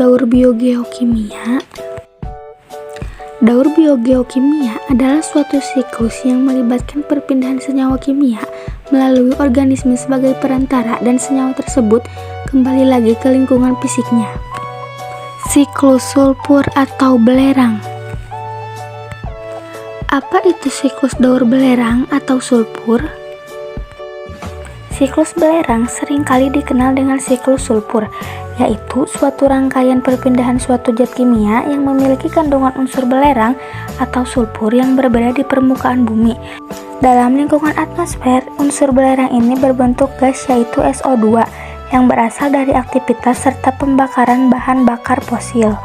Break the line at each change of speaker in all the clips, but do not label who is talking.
daur biogeokimia. Daur biogeokimia adalah suatu siklus yang melibatkan perpindahan senyawa kimia melalui organisme sebagai perantara dan senyawa tersebut kembali lagi ke lingkungan fisiknya. Siklus sulfur atau belerang. Apa itu siklus daur belerang atau sulfur? Siklus belerang seringkali dikenal dengan siklus sulfur, yaitu suatu rangkaian perpindahan suatu zat kimia yang memiliki kandungan unsur belerang atau sulfur yang berbeda di permukaan bumi. Dalam lingkungan atmosfer, unsur belerang ini berbentuk gas yaitu SO2 yang berasal dari aktivitas serta pembakaran bahan bakar fosil.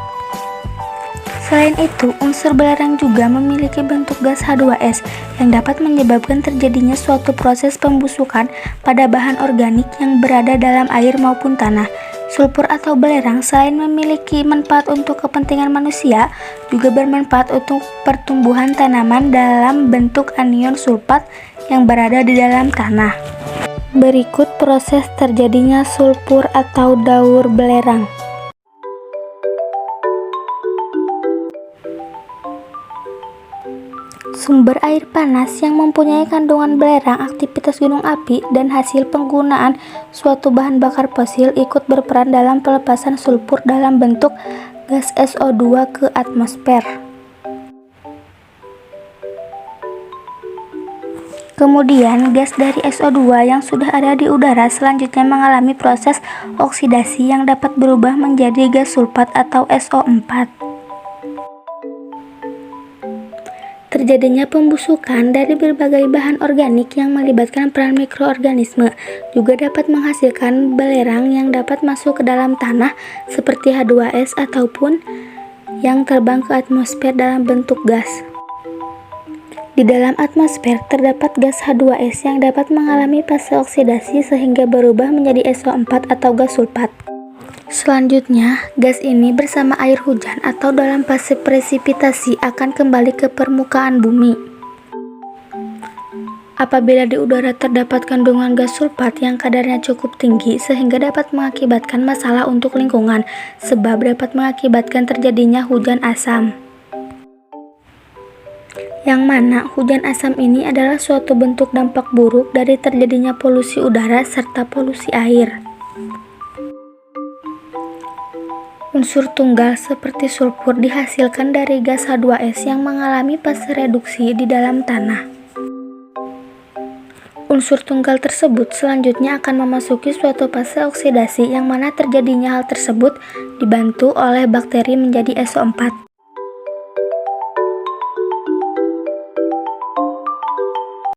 Selain itu, unsur belerang juga memiliki bentuk gas H2S yang dapat menyebabkan terjadinya suatu proses pembusukan pada bahan organik yang berada dalam air maupun tanah. Sulfur atau belerang selain memiliki manfaat untuk kepentingan manusia, juga bermanfaat untuk pertumbuhan tanaman dalam bentuk anion sulfat yang berada di dalam tanah. Berikut proses terjadinya sulfur atau daur belerang. Sumber air panas yang mempunyai kandungan belerang, aktivitas gunung api, dan hasil penggunaan suatu bahan bakar fosil ikut berperan dalam pelepasan sulfur dalam bentuk gas SO2 ke atmosfer. Kemudian, gas dari SO2 yang sudah ada di udara selanjutnya mengalami proses oksidasi yang dapat berubah menjadi gas sulfat atau SO4. Terjadinya pembusukan dari berbagai bahan organik yang melibatkan peran mikroorganisme juga dapat menghasilkan belerang yang dapat masuk ke dalam tanah seperti H2S ataupun yang terbang ke atmosfer dalam bentuk gas. Di dalam atmosfer terdapat gas H2S yang dapat mengalami fase oksidasi sehingga berubah menjadi SO4 atau gas sulfat. Selanjutnya, gas ini bersama air hujan atau dalam fase presipitasi akan kembali ke permukaan bumi. Apabila di udara terdapat kandungan gas sulfat yang kadarnya cukup tinggi sehingga dapat mengakibatkan masalah untuk lingkungan, sebab dapat mengakibatkan terjadinya hujan asam. Yang mana hujan asam ini adalah suatu bentuk dampak buruk dari terjadinya polusi udara serta polusi air. Unsur tunggal seperti sulfur dihasilkan dari gas H2S yang mengalami fase reduksi di dalam tanah. Unsur tunggal tersebut selanjutnya akan memasuki suatu fase oksidasi yang mana terjadinya hal tersebut dibantu oleh bakteri menjadi SO4.